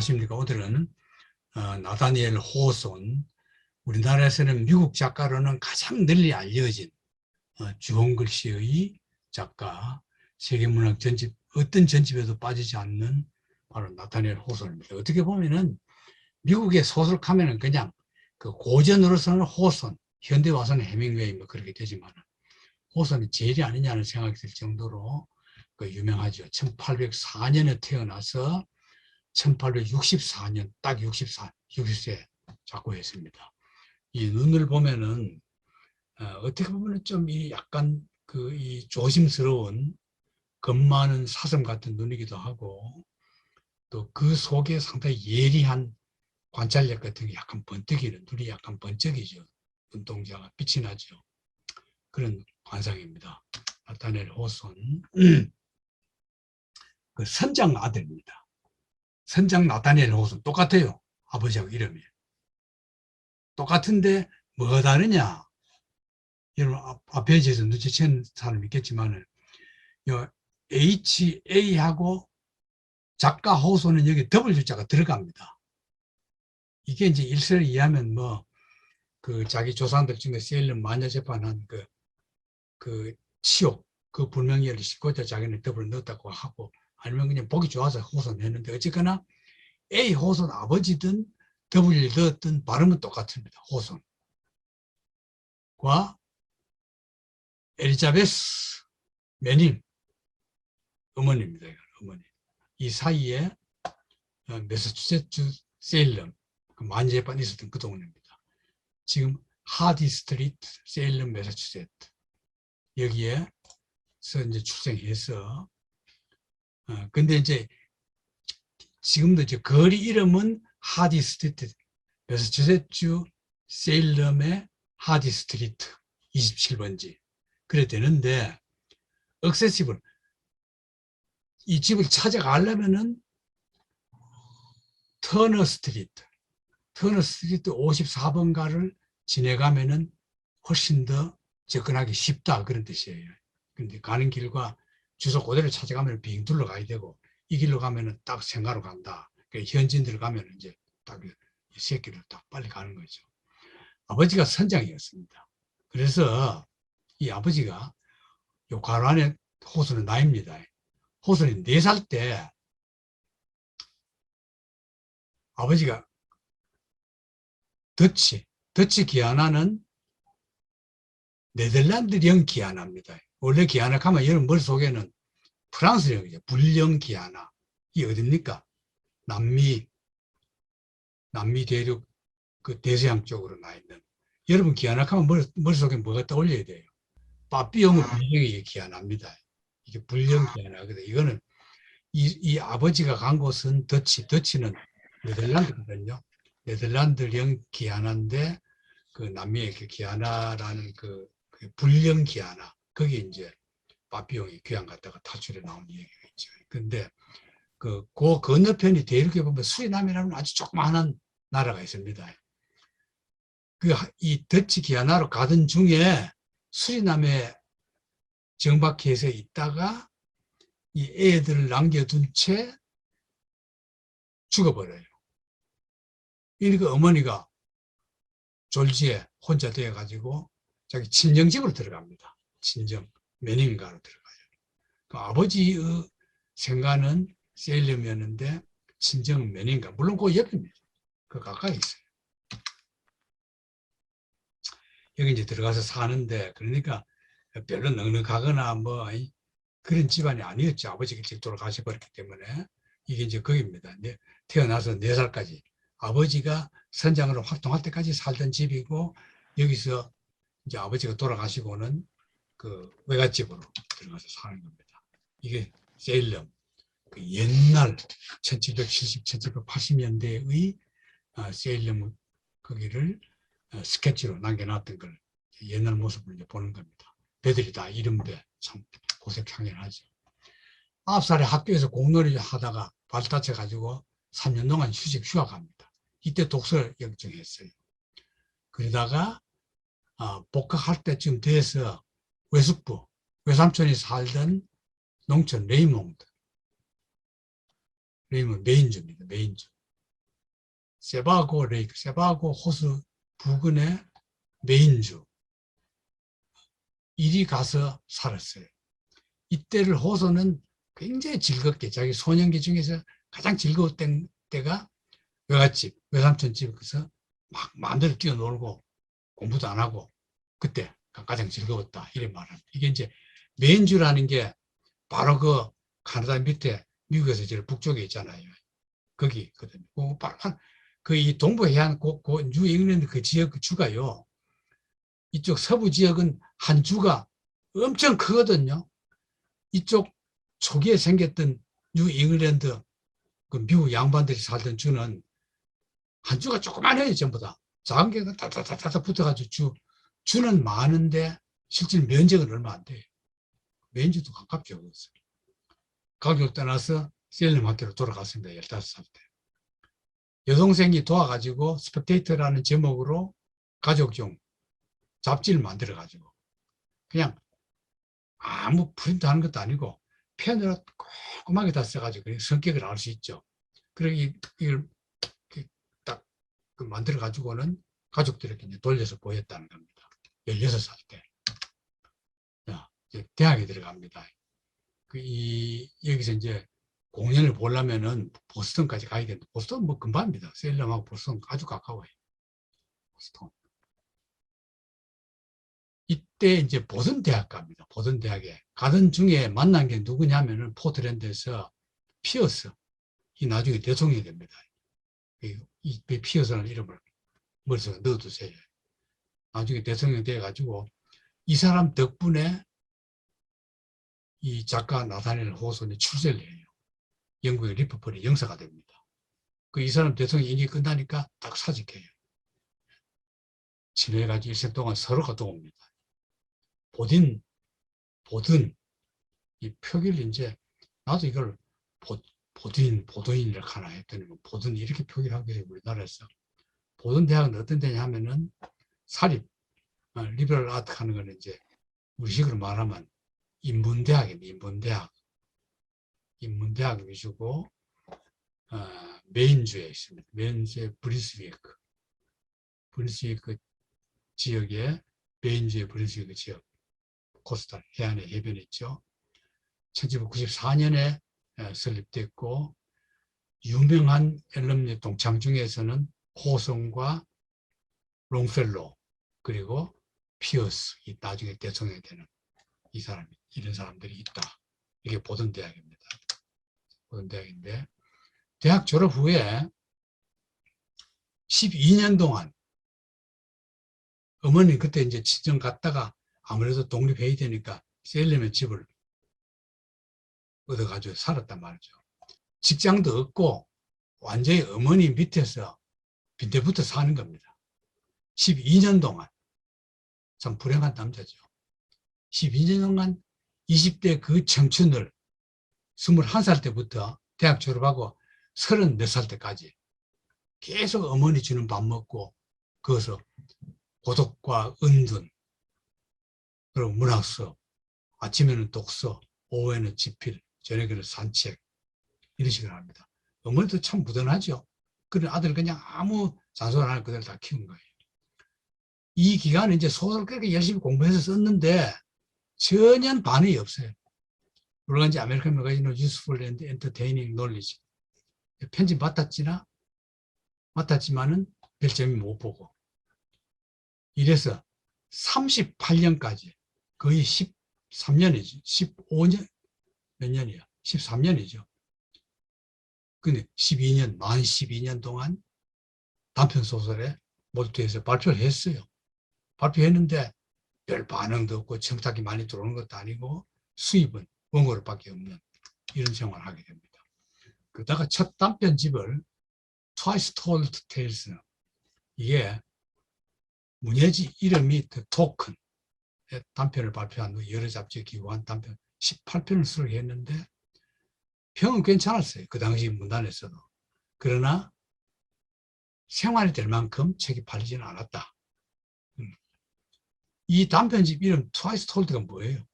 안녕하십니까. 오늘은 나다니엘 호손, 우리나라에서는 미국 작가로는 가장 널리 알려진 주홍 글씨의 작가, 세계문학 전집, 어떤 전집에도 빠지지 않는 바로 나다니엘 호손입니다. 어떻게 보면은 미국의 소설하면은 그냥 그 고전으로서는 호손, 현대 와서는 해밍웨이 뭐 그렇게 되지만 호손이 제일이 아니냐는 생각이 들 정도로 그 유명하죠. 1804년에 태어나서 1864년 딱 60세 작고했습니다. 이 눈을 보면은 어떻게 보면은 좀 이 약간 그 이 조심스러운 겁 많은 사슴 같은 눈이기도 하고 또 그 속에 상당히 예리한 관찰력 같은 게 약간 번뜩이는 눈이 약간 번쩍이죠. 눈동자가 빛이 나죠. 그런 관상입니다. 나타낼 호손 그 선장 아들입니다. 선장 나타낼 호손 똑같아요. 아버지하고 이름이. 똑같은데 뭐가 다르냐? 여러분 앞에서 눈치챈 사람 있겠지만 HA하고 작가 호소는 여기 W자가 들어갑니다. 이게 이제 일설을 이해하면 뭐 그 자기 조상들 중에 세일런 마녀 재판한 그 치욕 그 불명예를 싣고자 자기는 W 넣었다고 하고 아니면 그냥 보기 좋아서 호소는 했는데 어쨌거나 A 호소는 아버지든 W를 넣었든 발음은 똑같습니다. 호소과 엘리자베스 매닝 어머니입니다. 어머니. 이 사이에 매사추세츠 세일럼 그 만재판이 있었던 그 동네입니다. 지금 하디 스트리트 세일럼 매사추세츠 여기에서 이제 출생해서 근데 이제 지금도 이제 거리 이름은 하디 스트리트 매사추세츠 세일럼의 하디 스트리트 27번지 그래 되는데 억세시블 이 집을 찾아가려면은 터너 스트리트 54번가를 지내가면은 훨씬 더 접근하기 쉽다 그런 뜻이에요. 근데 가는 길과 주소 그대로 찾아가면 빙 둘러가야 되고 이 길로 가면은 딱 생가로 간다. 그러니까 현지인들 가면 이제 딱 이 새끼를 딱 빨리 가는 거죠. 아버지가 선장이었습니다. 그래서 이 아버지가 요 가로 안에 호수는 나입니다. 호수는 4살 때 아버지가 더치 기아나는 네덜란드령 기아나입니다. 원래 기아나 하면 여러분 머릿속에는 프랑스령이죠. 불령 기아나. 이게 어딥니까? 남미 대륙 그 대서양 쪽으로 나 있는. 여러분 기아나 하면 머릿속에 뭐가 떠올려야 돼요? 빠삐용의 불령이 기아나입니다. 이게 불령 기아나거든. 이거는 이 아버지가 간 곳은 더치는 네덜란드거든요. 네덜란드령 기아나인데 그 남미의 그 기아나라는 그 불령 기아나 거기 이제 빠삐용이 귀양 갔다가 탈출해 나온 얘기가 있죠. 근데 그 건너편이 대륙에 보면 수리남이라는 아주 조그마한 나라가 있습니다. 이 더치 기아나로 가던 중에 수리남에 정박해서 있다가 이 애들을 남겨둔 채 죽어버려요. 그러니까 어머니가 졸지에 혼자 되어가지고 자기 친정집으로 들어갑니다. 친정 매닝가로 들어가요. 그 아버지의 생가는 세일럼이었는데 친정은 매닝가. 물론 그 옆입니다. 그 가까이 있어요. 여기 이제 들어가서 사는데 그러니까 별로 넉넉하거나 뭐 그런 집안이 아니었죠. 아버지가 일찍 돌아가셔버렸기 때문에 이게 이제 거기입니다. 태어나서 4살까지 아버지가 선장으로 활동할 때까지 살던 집이고 여기서 이제 아버지가 돌아가시고는 그 외갓집으로 들어가서 사는 겁니다. 이게 세일럼 그 옛날 1770, 1780년대의 세일럼 거기를 스케치로 남겨놨던 걸 옛날 모습을 이제 보는 겁니다. 배들이 다 이름배 참 고색창렬하죠. 9살에 학교에서 공놀이 하다가 발 다쳐가지고 3년 동안 휴가 갑니다. 이때 독서를 영정했어요. 그러다가 복학할 때쯤 돼서 외숙부, 외삼촌이 살던 농촌 레이몬드 메인주입니다. 메인주. 세바고 레이크, 세바고 호수 부근의 메인주 이리 가서 살았어요. 이때를 호소는 굉장히 즐겁게 자기 소년기 중에서 가장 즐거웠던 때가 외갓집, 외삼촌 집에서 막 마음대로 뛰어놀고 공부도 안 하고 그때 가장 즐거웠다 이런 말을. 이게 이제 메인주라는 게 바로 그 캐나다 밑에 미국에서 제일 북쪽에 있잖아요. 거기 있거든요. 그 이 동부 해안 뉴 잉글랜드 그 지역 그 주가요. 이쪽 서부 지역은 한 주가 엄청 크거든요. 이쪽 초기에 생겼던 뉴 잉글랜드 그 미국 양반들이 살던 주는 한 주가 조그만해요. 전부 다. 작은 게 다다다다 붙어가지고 주는 많은데 실질 면적은 얼마 안 돼요. 메인주도 가깝게 오고 있어요. 가족을 떠나서 셀름 학교로 돌아갔습니다. 15살 때. 여동생이 도와가지고 스펙테이터라는 제목으로 가족용 잡지를 만들어가지고 그냥 아무 프린트하는 것도 아니고 펜으로 꼼꼼하게 다 써가지고 성격을 알 수 있죠. 그리고 이걸 딱 만들어가지고는 가족들에게 돌려서 보였다는 겁니다. 16살 때. 이제 대학에 들어갑니다. 여기서 이제 공연을 보려면은 보스턴까지 가야 되는데, 보스턴 뭐 금방입니다. 셀럼하고 보스턴 아주 가까워요. 보스턴. 이때 이제 보던 대학 갑니다. 보던 대학에. 가던 중에 만난 게 누구냐면은 포트랜드에서 피어스. 이 나중에 대통령이 됩니다. 이 피어스라는 이름을 머릿속에 넣어두세요. 나중에 대통령이 돼가지고 이 사람 덕분에 이 작가 나타낼 호손이 출세를 해요. 영국의 리퍼폴이 영사가 됩니다. 이 사람 대통령 임기 끝나니까 딱 사직해요. 친해가지고 일생 동안 서로가 도웁니다. 보든 이 표기를 이제 나도 이걸 보든이라고 하나 했더니 보든 이렇게 표기를 하게 돼요. 우리나라에서. 보든 대학은 어떤 데냐 하면은 사립 리버럴 아트 하는 거는 이제 우리식으로 말하면 인문대학입니다. 인문대학 위주고 메인주에 있습니다. 메인주의 브리스위크 지역에 메인주의 브리스위크 지역 코스탈 해안의 해변에 있죠. 1994년에 설립됐고 유명한 앨럼니 동창 중에서는 호성과 롱펠로 그리고 피어스 이 나중에 대통령이 되는 이런 사람들이 있다. 이게 보던 대학입니다. 보던 대학인데 대학 졸업 후에 12년 동안 어머니 그때 이제 친정 갔다가 아무래도 독립해야 되니까 셀렘의 집을 얻어가지고 살았단 말이죠. 직장도 없고 완전히 어머니 밑에서 빈대부터 사는 겁니다. 12년 동안. 참 불행한 남자죠. 12년 동안 20대 그 청춘을 21살 때부터 대학 졸업하고 34살 때까지 계속 어머니 주는 밥 먹고 거기서 고독과 은둔 그리고 문학 수업 아침에는 독서 오후에는 집필 저녁에는 산책 이런 식으로 합니다. 어머니도 참 무던하죠. 그런 아들 그냥 아무 잔소리 안 하고 그대로 다 키운 거예요. 이 기간에 이제 소설을 그렇게 열심히 공부해서 썼는데 전혀 반응이 없어요. 물론 이제 아메리칸 매거진은 Useful and Entertaining Knowledge 편집 맡았지만은 별 재미 못 보고 이래서 38년까지 거의 13년이죠. 15년 몇 년이야? 13년이죠. 근데 만 12년 동안 단편 소설에 몰두해서 발표를 했어요. 발표했는데 별 반응도 없고 청탁이 많이 들어오는 것도 아니고 수입은 원고료밖에 없는 이런 생활을 하게 됩니다. 그러다가 첫 단편집을 Twice Told Tales 이게 문예지 이름이 The Token 단편을 발표한 후 여러 잡지에 기고한 단편 18편을 수록했는데 평은 괜찮았어요. 그 당시 문단에서도. 그러나 생활이 될 만큼 책이 팔리지는 않았다. 이 단편집 이름 Twice Told가 뭐예요?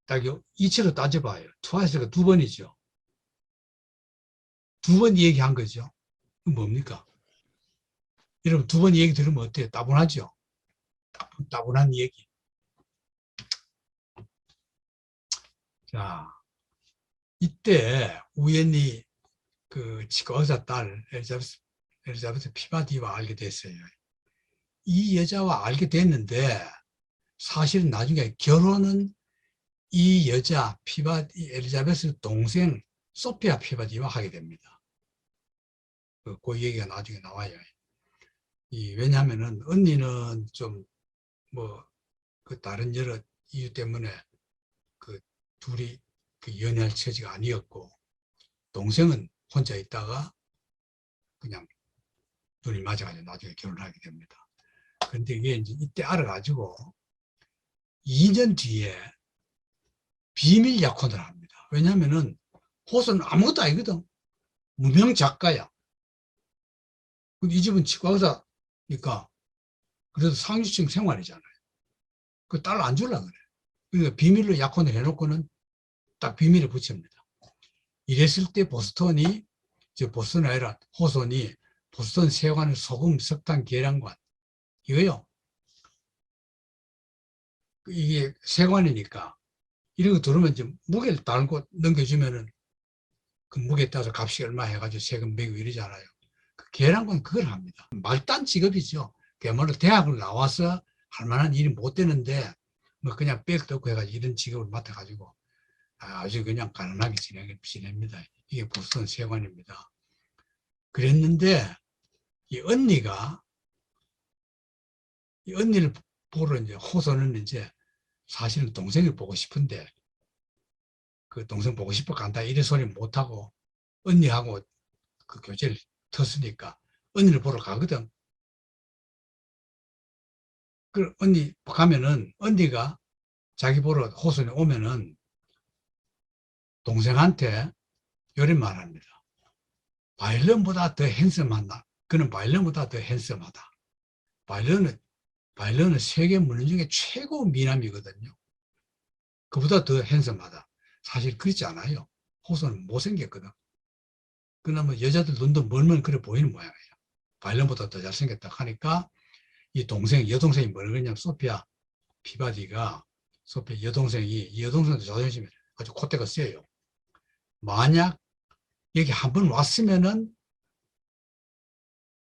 딱 이치로 따져봐요. Twice가 두 번이죠. 두 번 얘기한 거죠. 그건 뭡니까? 여러분 두 번 얘기 들으면 어때요? 따분하죠? 따분한 얘기. 자, 이때 우연히 그 치과 의사 딸 엘리자베스 피바디와 알게 됐어요. 이 여자와 알게 됐는데 사실은 나중에 결혼은 이 여자 피바디 엘리자베스 동생 소피아 피바디와 하게 됩니다. 그 얘기가 나중에 나와요. 왜냐하면은 언니는 좀 뭐 그 다른 여러 이유 때문에 그 둘이 그 연애할 처지가 아니었고 동생은 혼자 있다가 그냥 눈이 맞아가지고 나중에 결혼하게 됩니다. 그런데 이게 이제 이때 알아가지고 2년 뒤에 비밀 약혼을 합니다. 왜냐하면은 호수는 아무것도 아니거든. 무명 작가야. 이 집은 치과 의사니까 그래도 상류층 생활이잖아요. 그 딸 안 주려고 그래. 그러니까 비밀로 약혼을 해놓고는 딱 비밀에 붙입니다. 이랬을 때 보스턴이, 보스턴이 아니라 호손이 보스턴 세관의 소금, 석탄, 계량관, 이거요. 이게 세관이니까 이런 거 들으면 좀 무게를 달고 넘겨주면은 그 무게에 따라서 값이 얼마 해가지고 세금 매기고 이러잖아요. 그 계량관 그걸 합니다. 말단 직업이죠. 그야말로 대학을 나와서 할 만한 일이 못 되는데 뭐 그냥 백도 없고 해가지고 이런 직업을 맡아가지고 아주 그냥 가난하게 지냅니다. 이게 보스턴 세관입니다. 그랬는데 이 언니를 보러 이제 호소는 이제 사실은 동생을 보고 싶은데 그 동생 보고 싶어 간다 이런 소리 못하고 언니하고 그 교제를 텄으니까 언니를 보러 가거든. 그 언니 가면은 언니가 자기 보러 호선에 오면은 동생한테 요런 말 합니다. 바일런보다 더 핸섬하다. 그는 바일런보다 더 핸섬하다. 바일런은 세계 문명 중에 최고 미남이거든요. 그보다 더 핸섬하다. 사실 그렇지 않아요. 호선은 못생겼거든. 그나마 여자들 눈도 멀면 그래 보이는 모양이에요. 바일런보다 더 잘생겼다 하니까 이 여동생이 뭐라 그러냐면 피바디가 소피아 여동생이 이 여동생도 자존심이 아주 콧대가 세요. 만약 여기 한 번 왔으면은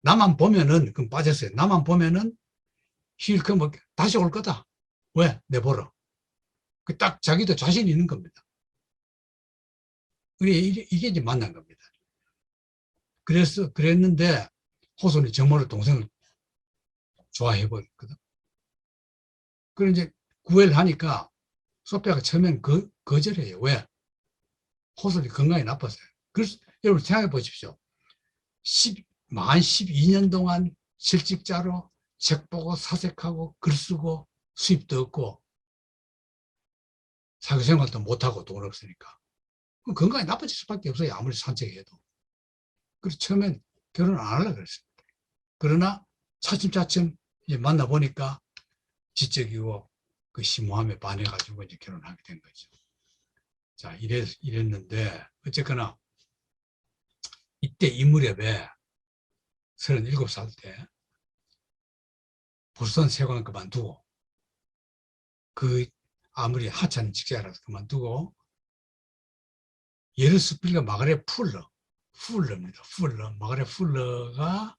나만 보면은 그럼 빠졌어요. 나만 보면은 힐끔 뭐 다시 올 거다. 왜? 내 보러. 그 딱 자기도 자신 있는 겁니다. 이게 이제 만난 겁니다. 그랬는데 호손이 정말로 동생을 좋아해 버렸거든. 그래 이제 구애를 하니까 소피아가 처음엔 거절해요. 왜? 호손이 건강이 나빴어요. 그래서 여러분 생각해 보십시오. 만 12년 동안 실직자로 책 보고 사색하고 글 쓰고 수입도 없고 사회생활도 못하고 돈 없으니까 건강이 나빠질 수밖에 없어요. 아무리 산책해도. 그래서 처음엔 결혼 안 하려고 그랬습니다. 그러나 차츰차츰 이제 만나보니까 지적이고 그 심오함에 반해가지고 이제 결혼하게 된 거죠. 자, 이랬는데 어쨌거나 이때 이 무렵에 37살 때 보스턴 세관 그만두고 그 아무리 하찮은 직장이라도 그만두고 예르스필과 마가렛 마가렛 풀러가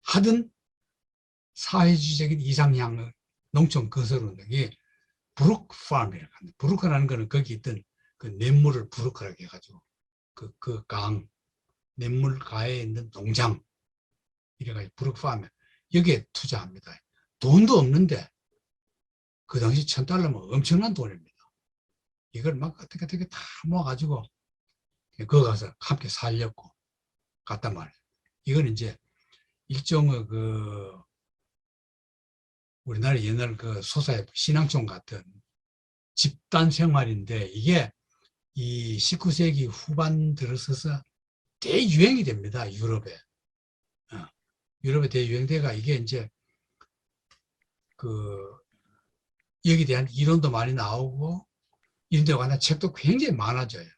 하던 사회주의적인 이상향 농촌 건설 운동이 브루크 팜이라고 합니다. 브루크라는 거는 거기 있던 그 냇물을 브루크라고 해가지고 그 냇물가에 있는 농장 이래가지고 브루크 팜 여기에 투자합니다. 돈도 없는데 그 당시 $1,000면 엄청난 돈입니다. 이걸 막 어떻게 다 모아가지고 거기 가서 함께 살렸고 갔단 말이에요. 이건 이제 일종의 우리나라 옛날 그 소사의 신앙촌 같은 집단 생활인데 이게 이 19세기 후반 들어서서 대유행이 됩니다. 유럽에. 유럽에 대유행대가 이게 이제 그 여기에 대한 이론도 많이 나오고 이런 데 관한 책도 굉장히 많아져요.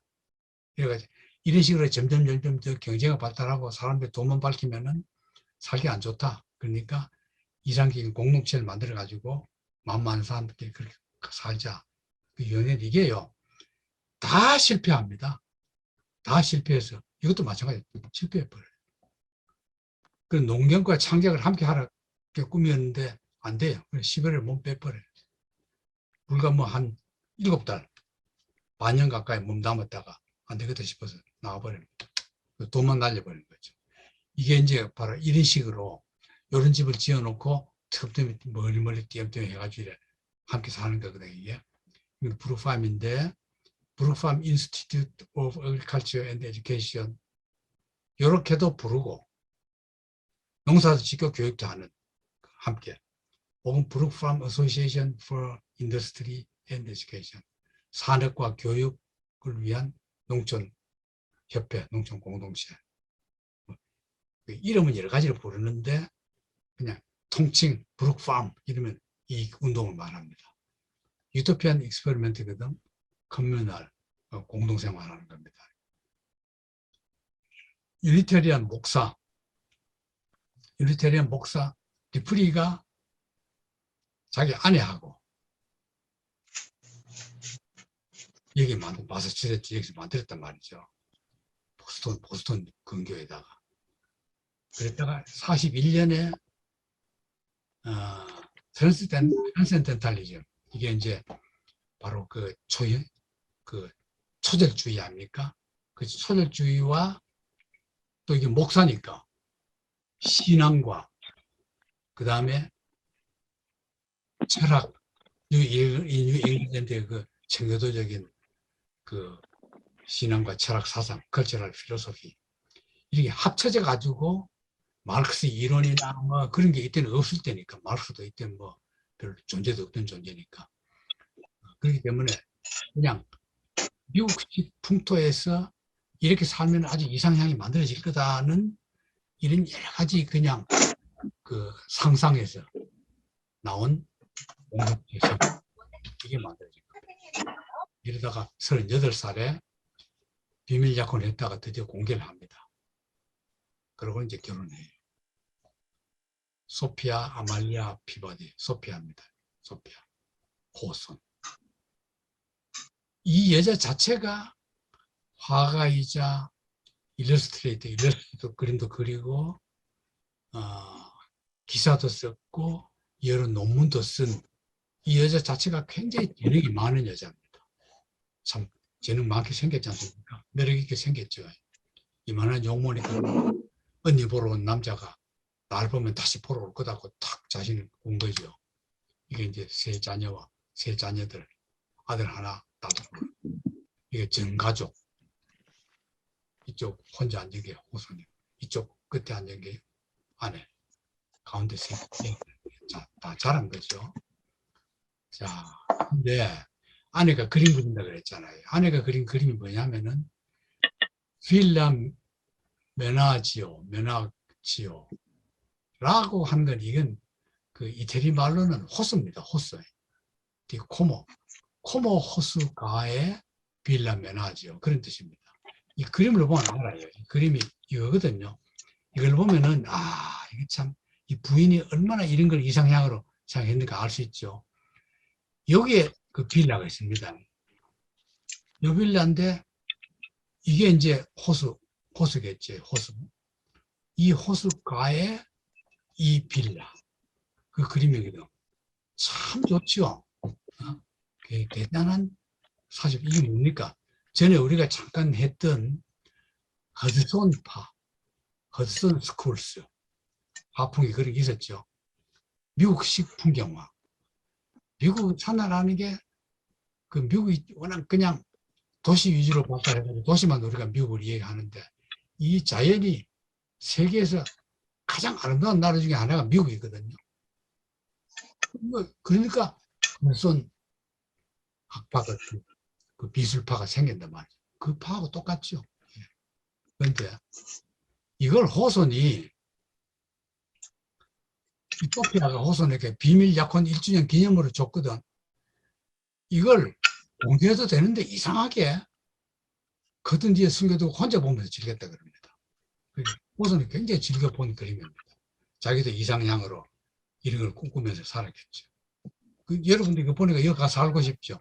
그래가지고 이런 식으로 점점 더 경제가 발달하고 사람들이 돈만 밝히면은 살기 안 좋다. 그러니까 이상적인 공동체를 만들어 가지고 마음 많은 사람들끼리 그렇게 살자. 그 연예는 이게요. 다 실패합니다. 다 실패해서 이것도 마찬가지로 실패해버려요. 그 농경과 창작을 함께 하라 꾸몄는데 안 돼요. 10월에 몸 빼버려요. 불과 뭐 한 7달, 반년 가까이 몸 남았다가 안 되겠다 싶어서 나와버립니다. 돈만 날려버리는 거죠. 이게 이제 바로 이런 식으로 이런 집을 지어놓고 틈틈이 멀리 띄엄띄엄 해가지고 함께 사는 거거든요. 이게 브룩팜인데 브룩팜 인스티튜트 오브 애그리컬처 앤드 에듀케이션 이렇게도 부르고 농사도 짓고 교육도 하는 함께 혹은 브룩팜 어소시에이션 for 인더스트리 앤드 에듀케이션 산업과 교육을 위한 농촌 협회, 농촌 공동체 이름은 여러 가지를 부르는데 그냥 통칭 브룩팜 이러면 이 운동을 말합니다. 유토피안 익스페리멘트거든 커뮤널 공동생활하는 겁니다. 유니테리안 목사 디프리가 자기 아내하고 여기 마사추세츠 여기서 만들었단 말이죠. 보스턴 근교에다가. 그랬다가 41년에 트랜센덴탈리즘 이게 이제 바로 그 초절주의 아닙니까? 그 초절주의와 또 이게 목사니까 신앙과 그 다음에 철학 잉글랜드의 그 청교도적인 그 신앙과 철학 사상, 컬처럴 필로소피 이렇게 합쳐져 가지고 마르크스 이론이나 뭐 그런 게 이때는 없을 때니까 마르크스도 이때는 뭐 별 존재도 없던 존재니까 그렇기 때문에 그냥 미국식 풍토에서 이렇게 살면 아주 이상향이 만들어질 거다는 이런 여러 가지 그냥 그 상상에서 나온 공동체에서 이게 만들어질 겁니다. 이러다가 38살에 비밀 약혼을 했다가 드디어 공개를 합니다. 그러고 이제 결혼해요. 소피아 아말리아 피버디, 소피아입니다. 소피아 호손. 이 여자 자체가 화가이자 일러스트레이터 그림도 그리고 기사도 썼고 여러 논문도 쓴 이 여자 자체가 굉장히 재능이 많은 여자입니다. 참 재능 많게 생겼지 않습니까? 매력 있게 생겼죠. 이만한 용모니까 언니 보러 온 남자가 날 보면 다시 보러 올 거다고 탁 자신을 온 거죠. 이게 이제 세 자녀들 아들 하나 딸 하나 이게 전가족 이쪽 혼자 앉은 게 호손이 이쪽 끝에 앉은 게 아내 가운데 세 자, 다 자란 거죠. 자, 근데 아내가 그림 그린다 그랬잖아요. 아내가 그린 그림이 뭐냐면은 빌라 메나지오 라고 한 건 이건 그 이태리 말로는 호수입니다. 호수. 코모 호수가의 빌라 메나지오 그런 뜻입니다. 이 그림을 보면 알아요. 이 그림이 이거거든요. 이걸 보면은 이게 참 이 부인이 얼마나 이런 걸 이상향으로 생각했는가 알 수 있죠. 여기에 그 빌라가 있습니다. 이 빌라인데 이게 이제 호수겠지. 호수. 이 호수가에 이 빌라 그 그림이거든. 참 좋죠. 대단한 사실 이게 뭡니까? 전에 우리가 잠깐 했던 허드슨 스쿨스 화풍이 그렇게 있었죠. 미국식 풍경화. 미국 산나라는 게 그 미국이 워낙 그냥 도시 위주로 발달해가지고 도시만 우리가 미국을 이해하는데 이 자연이 세계에서 가장 아름다운 나라 중에 하나가 미국이거든요. 그러니까 무슨 학파가 그 미술파가 생긴단 말이죠. 그 파하고 똑같죠. 그런데 이걸 호손이 이토피아가 호손에게 비밀 약혼 1주년 기념으로 줬거든. 이걸 공개해도 되는데 이상하게 커튼 뒤에 숨겨두고 혼자 보면서 즐겼다 그럽니다. 호소는 굉장히 즐겨 본 그림입니다. 자기도 이상향으로 이런 걸 꿈꾸면서 살았겠죠. 여러분들 이거 보니까 여기 가서 살고 싶죠.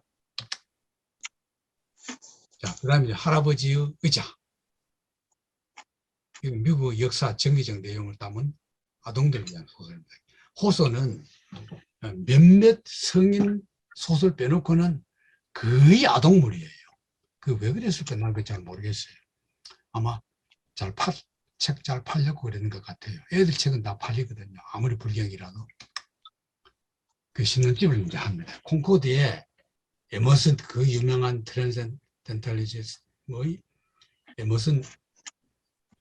자, 그 다음에 할아버지의 의자. 미국 역사 정기적 내용을 담은 아동들을 위한 소설입니다. 호소는 몇몇 성인 소설 빼놓고는 거의 아동물이에요. 그 왜 그랬을까 난 잘 모르겠어요. 아마 책 잘 팔려고 그러는 것 같아요. 애들 책은 다 팔리거든요. 아무리 불경이라도. 그 신혼집을 이제 합니다. 콩코드에 에머슨 그 유명한 트랜센덴탈리즘의 에머슨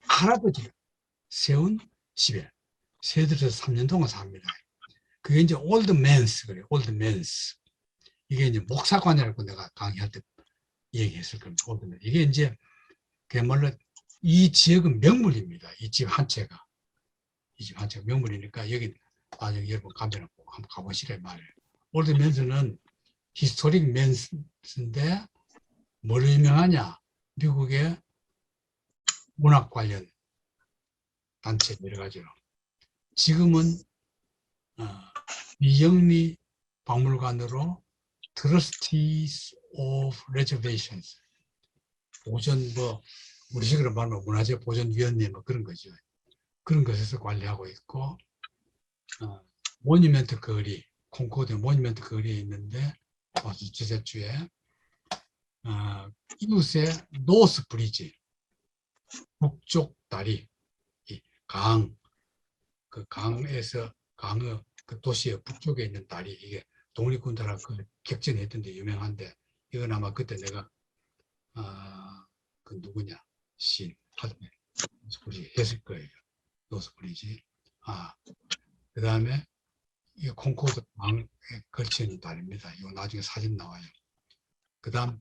할아버지가 세운 집에 새들에서 3년 동안 삽니다. 그게 이제 올드맨스 그래요. 올드맨스. 이게 이제 목사관이라고 내가 강의할 때 얘기했을 겁니다. 올드맨. 이게 이제 그야말로 이 지역은 명물입니다. 이 집 한 채가. 이 집 한 채가 명물이니까 여기 나중에 여러분 가면 꼭 한번 가보시래 말이에요. 올드맨스는 히스토릭 맨스인데 뭘 유명하냐? 미국의 문학 관련 단체 여러 가지로. 지금은 미영리 박물관으로 Trustees of Reservations 보존 우리식으로 말하면 문화재 보존위원회 그런 거죠. 그런 것에서 관리하고 있고 모니멘트 거리 콩코드 모니멘트 거리에 있는데 마사추세츠에 이웃의 노스 브리지 북쪽 다리 그 강의 그 도시의 북쪽에 있는 다리 이게 독립군들하고 그 격전했던 데 유명한데 이건 아마 그때 내가 그 누구냐 시인 노스브리지 했을 거예요. 노스브리지. 그 다음에 이 콩코드 강에 걸쳐 있는 다리입니다. 이거 나중에 사진 나와요. 그 다음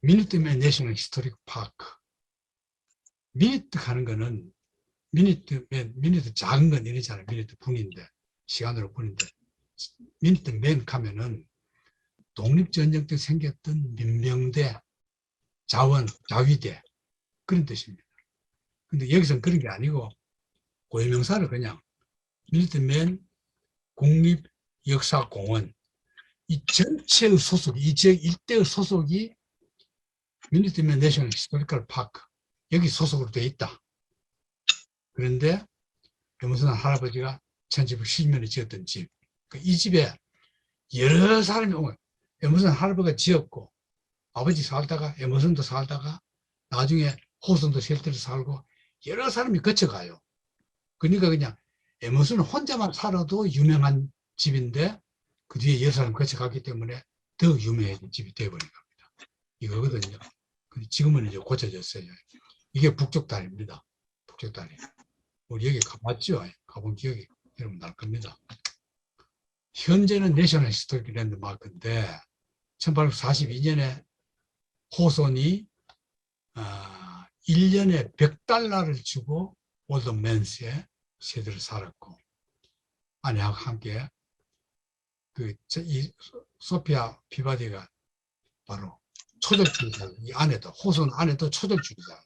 미니트맨 내셔널 히스토릭 파크. 미니트 가는 거는 미니트 작은 건 이러잖아요. 미니트 분인데 시간으로 분인데 미니트맨 가면은 독립전쟁 때 생겼던 민병대 자위대 그런 뜻입니다. 근데 여기서는 그런 게 아니고 고유명사를 그냥 미니트맨 국립역사공원 이 전체의 소속이 이 지역 일대의 소속이 미니트맨 내셔널 히스토리컬 파크 여기 소속으로 되어 있다. 그런데 무슨 할아버지가 1910년에 지었던 집. 이 집에 여러 사람이 오면 무슨 할아버지가 지었고 아버지 살다가 에머슨도 살다가 나중에 호선도 쉘터를 살고 여러 사람이 거쳐가요. 그러니까 그냥 에머슨 혼자만 살아도 유명한 집인데 그 뒤에 여러 사람이 거쳐갔기 때문에 더 유명해진 집이 되어버린 겁니다. 이거거든요. 지금은 이제 고쳐졌어요. 이게 북쪽 다리입니다. 북쪽 다리. 우리 여기 가봤죠? 가본 기억이 여러분 날 겁니다. 현재는 내셔널 히스토릭 랜드마크인데 1842년에 호손이 1년에 $100를 주고 올드맨스에 세대를 살았고 아내와 함께 이 소피아 피바디가 바로 초절주의자 이 아내도 호손 아내도 초절주의자예요.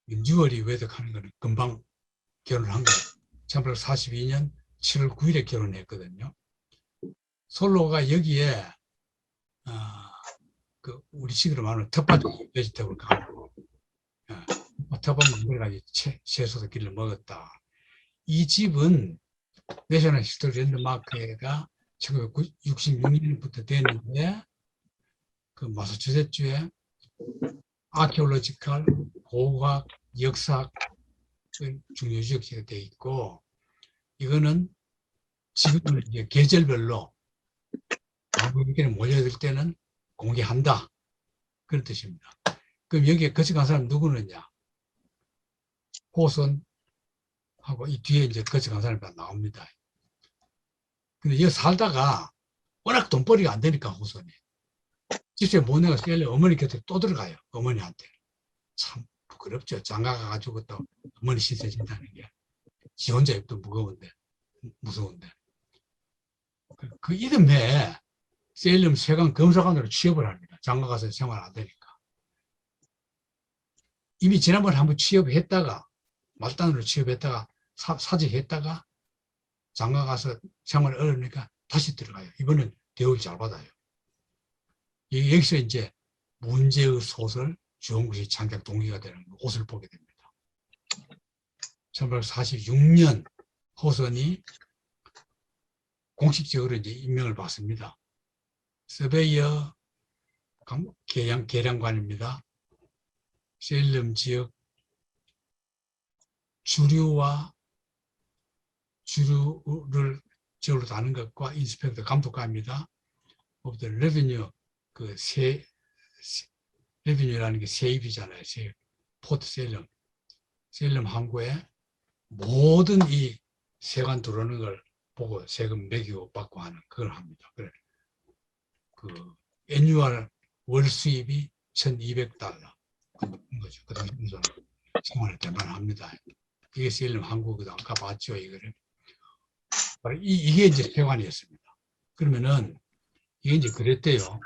민주월이 외덕하는 거는 금방 결혼을 한 거예요. 1842년 7월 9일에 결혼했거든요. 솔로가 여기에 그 우리 식으로 말하는 텃밭 베지터블 가고 텃밭 만들어가지고 채소도 길러 먹었다. 이 집은 내셔널 히스토리 랜드마크가 1966년부터 됐는데 그 마사추세츠의 아키올로지컬 고고학 역사 중요 지역지가 되어 있고 이거는 지금은 이제 계절별로 관광객이 몰려들 때는 공개한다 그런 뜻입니다. 그럼 여기에 거쳐간 사람 누구느냐? 호선하고 이 뒤에 이제 거쳐간 사람이 나옵니다. 근데 여기 살다가 워낙 돈벌이가 안 되니까 호선이 집에 못 내가 셀래 어머니 곁에 또 들어가요. 어머니한테 참 부끄럽죠. 장가 가가지고 또 어머니 신세진다는 게 지 혼자 입도 무거운데 무서운데 그 이듬해 세일럼 세관 검사관으로 취업을 합니다. 장가 가서 생활 안 되니까. 이미 지난번에 한번 취업했다가 말단으로 취업했다가 사직했다가 장가 가서 생활이 어려우니까 다시 들어가요. 이번엔 대우를 잘 받아요. 여기서 이제 문제의 소설 주홍글씨 창작 동기가 되는 옷을 보게 됩니다. 1946년 호선이 공식적으로 이제 임명을 받습니다. 서베이어 계량관입니다. 세일럼 지역 주류와 주류를 지역으로 다는 것과 인스펙터 감독관입니다. 레비뉴 레비뉴라는 게 세입이잖아요. 세입. 포트 세일럼 항구에 모든 이 세관 들어오는 걸 보고 세금 매기고 받고 하는 그걸 합니다. 그래. 그 애뉴얼 월 수입이 $1,200 거죠. 그 당시에는 생활을 대만합니다. 이게 세일럼 항구거든. 아까 봤죠, 이거를. 이게 이제 세관이었습니다. 그러면은 이게 이제 그랬대요.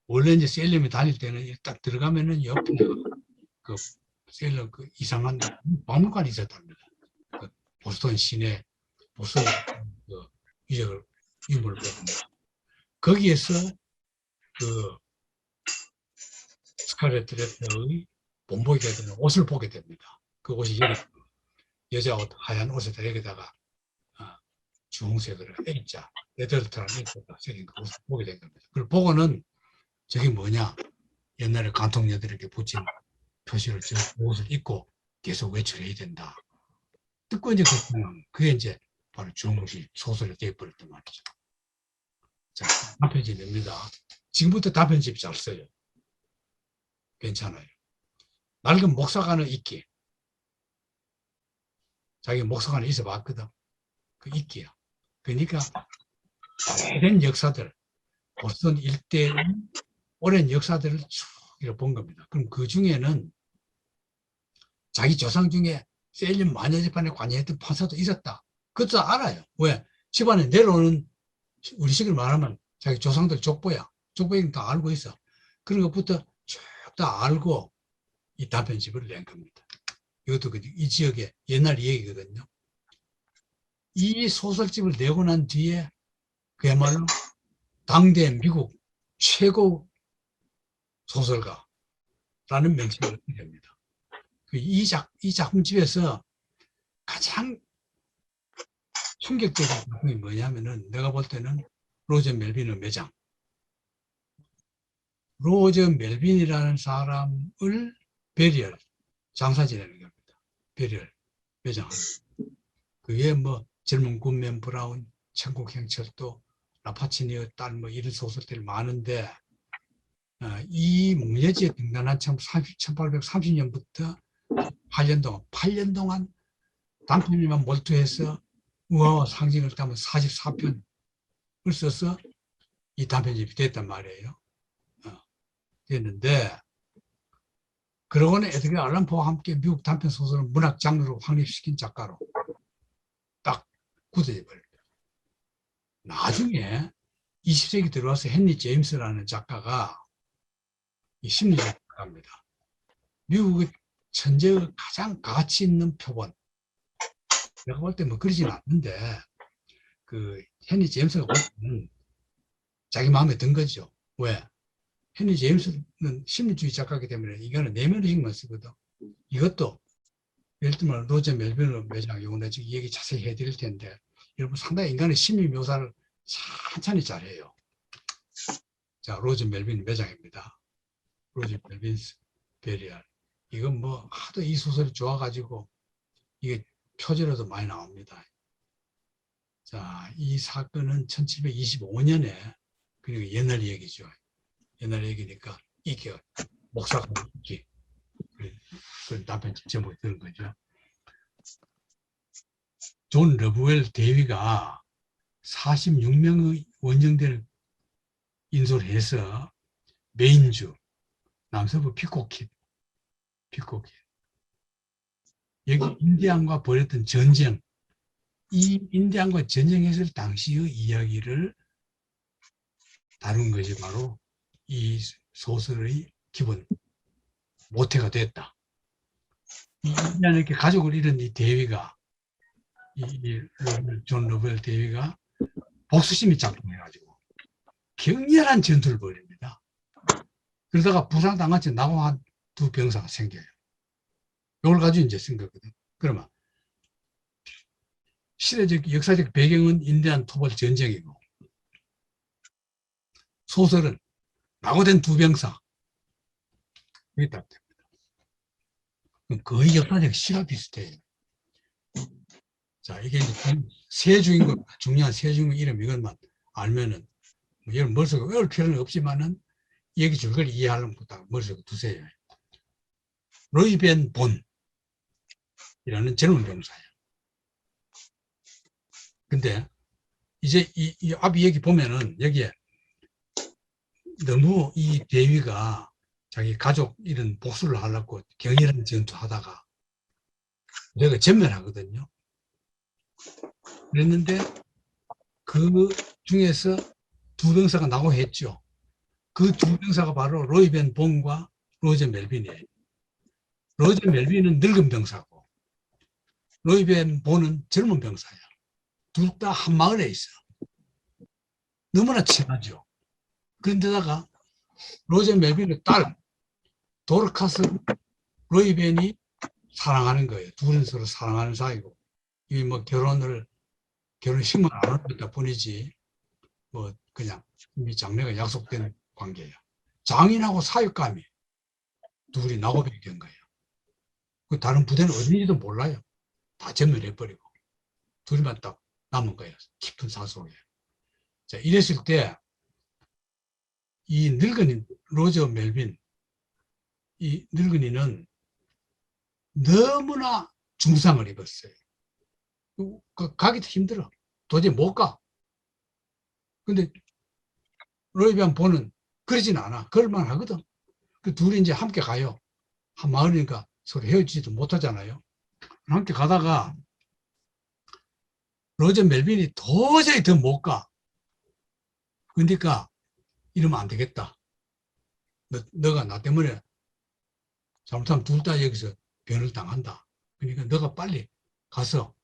원래 이제 세일럼에 다닐 때는 딱 들어가면은 옆에 그 세일럼 그 이상한 박물관이 있었답니다. 그 보스턴 시내 보스턴 그 유물을 보습니다. 거기에서 그 스칼렛 드레스의 본보기가 되는 옷을 보게 됩니다. 그 옷이 여자 옷 하얀 옷에다 여기다가 주홍색으로 A자 레더르트라는 A자가 새긴 그 옷을 보게 된 겁니다. 그걸 보고는 저게 뭐냐, 옛날에 간통녀들에게 붙인 표시를 저 옷을 입고 계속 외출해야 된다. 듣고 이제 그게 이제 바로 주홍시 소설이 되어버렸단 말이죠. 자, 답편집입니다. 지금부터 답편집 잘 써요. 괜찮아요. 낡은 목사관은 있기. 자기 목사관에 있어 봤거든. 그 있기야. 그러니까 오래된 역사들, 보스턴 일대의 오랜 역사들을 쭉 이렇게 본 겁니다. 그럼 그 중에는 자기 조상 중에 세일럼 마녀재판에 관여했던 판사도 있었다. 그것도 알아요. 왜? 집안에 내려오는, 우리식으로 말하면 자기 조상들 족보야. 족보는 다 알고 있어. 그런 것부터 쭉 다 알고 이 단편집을 낸 겁니다. 이것도 이 지역의 옛날 얘기거든요. 이 소설집을 내고 난 뒤에 그야말로 당대 미국 최고 소설가라는 명칭을 얻게 됩니다. 이 작품집에서 가장 충격적인 작품이 뭐냐면은 내가 볼 때는 로저 멜빈의 매장. 로저 멜빈이라는 사람을 베리얼 장사 지내는 겁니다. 베리얼 매장. 그게 뭐 젊은 굿맨 브라운, 천국행철도, 라파치니의 딸 뭐 이런 소설들이 많은데 이 목려지에 등단한 1830년부터 8년 동안 단편에만 몰두해서 우화와 상징을 담은 44편을 써서 이 단편집이 됐단 말이에요. 됐는데 그러고는 에드거 알란 포와 함께 미국 단편 소설을 문학 장르로 확립시킨 작가로 딱 굳어져 버립니다. 나중에 20세기 들어와서 헨리 제임스라는 작가가 이 심리학 작가입니다. 미국의 천재의 가장 가치 있는 표본. 내가 볼 때 뭐 그러진 않는데 그 헨리 제임스가 볼 때는 자기 마음에 든 거죠. 왜? 헨리 제임스는 심리주의 작가이기 때문에 이거는 내면의식만 쓰거든. 이것도 예를 들면 로저 멜빈의 매장, 이거 내가 지금 얘기 자세히 해드릴 텐데 여러분 상당히 인간의 심리 묘사를 찬찬히 잘해요. 자, 로저 멜빈 매장입니다. 로저 멜빈 베리얼. 이건 뭐 하도 이 소설이 좋아가지고 이게 표지로도 많이 나옵니다. 자, 이 사건은 1725년에 그리고 옛날 얘기죠. 옛날 얘기니까 이게 목사가 있기. 그 단편집 제목이 드는 거죠. 존 러브웰 대위가 46명의 원정대를 인솔 해서 메인주, 남서부 피코킷, 여기 인디안과 벌였던 전쟁, 이 인디안과 전쟁했을 당시의 이야기를 다룬 것이 바로 이 소설의 기본 모태가 됐다. 이렇게 가족을 잃은 이 대위가, 존 러벨 대위가 복수심이 작동해가지고 격렬한 전투를 벌입니다. 그러다가 부상당한 채 낙오한 두 병사가 생겨요. 이걸 가지고 이제 쓴 거거든. 그러면 시대적, 역사적 배경은 인디안 토벌 전쟁이고, 소설은 낙오된 두 병사, 이게 딱 됩니다. 거의 역사적 실화 비슷해요. 자, 이게 이제 세 주인공, 중요한 세 주인공 이름 이것만 알면은, 뭐 여러분 머릿속에 외울 필요는 없지만은, 얘기 줄거리 이해하려면 딱 머릿속에 두세요. 로이 벤 본이라는 젊은 병사예요. 근데 이제 이 앞 얘기 보면은 여기에 너무 이 대위가 자기 가족 이런 복수를 하려고 격렬한 전투하다가 내가 전멸하거든요. 그랬는데 그 중에서 두 병사가 낙오했죠. 그 두 병사가 바로 로이 벤 본과 로저 멜빈이에요. 로저 멜빈은 늙은 병사고 로이 벤 본은 젊은 병사야. 둘 다 한 마을에 있어. 너무나 친하죠. 그런데다가 로저 멜빈의 딸 도르카스 로이 벤이 사랑하는 거예요. 둘은 서로 사랑하는 사이고, 이 뭐 결혼식만 안 했다 뿐이지, 뭐 그냥 이미 장래가 약속된 관계예요. 장인하고 사육감이 둘이 낙오병이 된 거예요. 그 다른 부대는 어딘지도 몰라요. 다 전멸해버리고 둘이만 딱 남은 거예요. 깊은 산 속에. 자, 이랬을 때 이 늙은이 로저 멜빈, 이 늙은이는 너무나 중상을 입었어요. 가기도 힘들어. 도저히 못 가. 근데 로이비안 보는 그러진 않아. 그럴만 하거든. 그 둘이 이제 함께 가요. 한 마을이니까 서로 헤어지지도 못하잖아요. 함께 가다가 로저 멜빈이 도저히 더 못 가. 그러니까 이러면 안 되겠다. 너가 나 때문에 잘못하면 둘 다 여기서 변을 당한다. 그러니까 너가 빨리 가서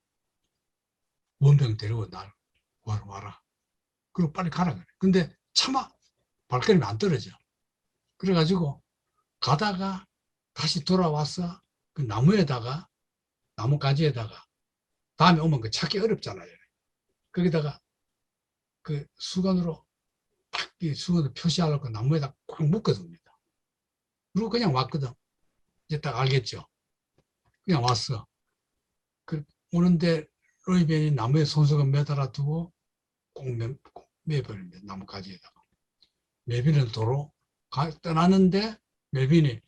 원병 데리고 날 와라. 그리고 빨리 가라 그래. 근데 차마 발걸음이 안 떨어져. 그래가지고 가다가 다시 돌아와서 그 나무가지에다가 다음에 오면 그 찾기 어렵잖아요. 거기다가 그 수건으로 딱 이 수건을 표시하려고 나무에다 꽉 묶어둡니다. 그리고 그냥 왔거든. 이제 딱 알겠죠. 그냥 왔어. 그 오는데 로이벤이 나무에 손수건 매달아 두고 꼭 매버립니다. 나무가지에다가. 멜빈은 도로 떠나는데 멜빈이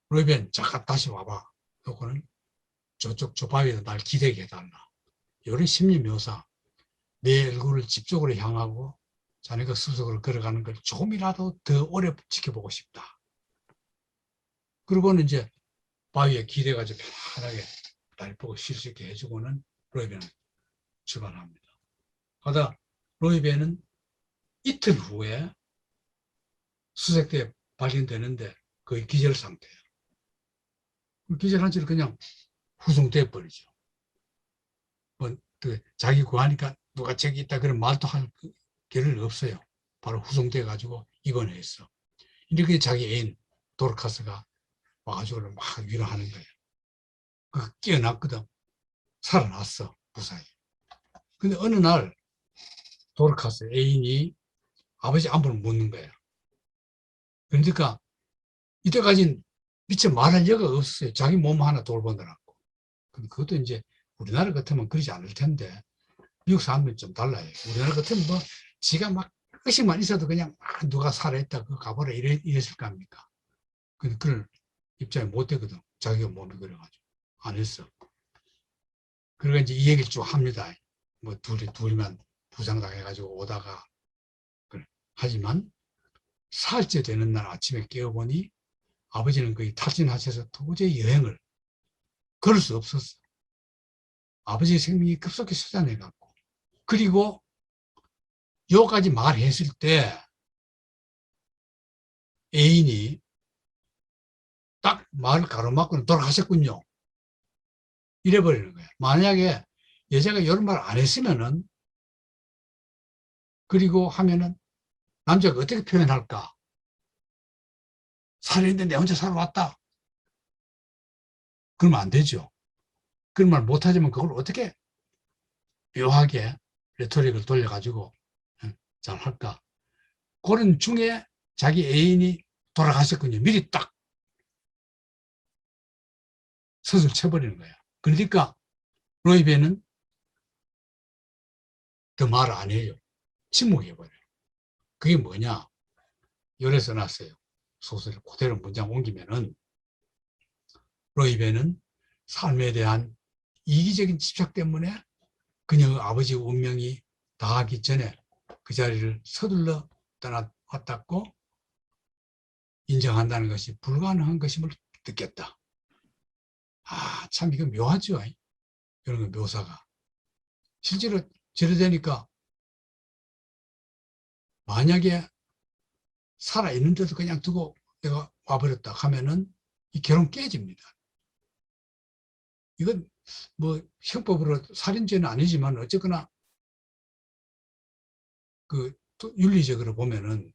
로이벤 잠깐 다시 와봐. 요거는 저쪽 저 바위에다 날 기대게 해달라. 이런 심리 묘사. 내 얼굴을 집쪽으로 향하고 자네가 숲속으로 걸어가는 걸 조금이라도 더 오래 지켜보고 싶다. 그리고는 이제 바위에 기대가지고 편안하게 날 보고 쉴 수 있게 해주고는 로이벤은 출발합니다. 하다 로이벤은 이틀 후에 수색대에 발견되는데 거의 기절 상태예요. 기절한 채로 그냥 후송돼 버리죠. 뭐, 자기 구하니까 누가 저기 있다 그런 말도 할 겨를 없어요. 바로 후송돼 가지고 입원했어. 이렇게 자기 애인 도르카스가 와가지고 막 위로하는 거예요. 깨어났거든. 살아났어, 무사히. 근데 어느 날 도르카스 애인이 아버지 안부를 묻는 거예요. 그러니까 이때까지는 미처 말할 여가 없었어요. 자기 몸 하나 돌보느라고. 근데 그것도 이제 우리나라 같으면 그러지 않을 텐데 미국 사람들은 좀 달라요. 우리나라 같으면 뭐 지가 막 의식만 있어도 그냥 누가 살아있다 그 가보라 이랬을 거 아닙니까? 근데 그럴 입장이 못 되거든. 자기가 몸이 그래가지고 안 했어. 그러니까 이제 이 얘기를 쭉 합니다. 뭐 둘이만 부상당해가지고 오다가 그래. 하지만 사흘째 되는 날 아침에 깨어보니 아버지는 거의 탈진하셔서 도저히 여행을 걸을 수 없었어. 아버지의 생명이 급속히 솟아내갖고 그리고 요까지 말했을 때 애인이 딱 말을 가로막고 돌아가셨군요. 이래버리는 거예요. 만약에 여자가 이런 말 안 했으면은, 그리고 하면은 남자가 어떻게 표현할까? 살인했는데 내 혼자 살아왔다. 그러면 안 되죠. 그런 말 못하지만 그걸 어떻게 묘하게 레토릭을 돌려가지고 잘 할까? 그런 중에 자기 애인이 돌아가셨군요. 미리 딱 서술 쳐버리는 거예요. 그러니까 로이베는 그 말을 안 해요. 침묵해버려요. 그게 뭐냐? 열에 써놨어요. 소설을 그대로 문장 옮기면은 로이베는 삶에 대한 이기적인 집착 때문에 그녀의 아버지 운명이 다하기 전에 그 자리를 서둘러 떠나왔다고 인정한다는 것이 불가능한 것임을 느꼈다. 아, 참 이거 묘하죠. 이런 거 묘사가. 실제로 저래 되니까 만약에 살아있는데도 그냥 두고 내가 와버렸다 하면은 이 결혼 깨집니다. 이건 뭐 형법으로 살인죄는 아니지만 어쨌거나 그 윤리적으로 보면은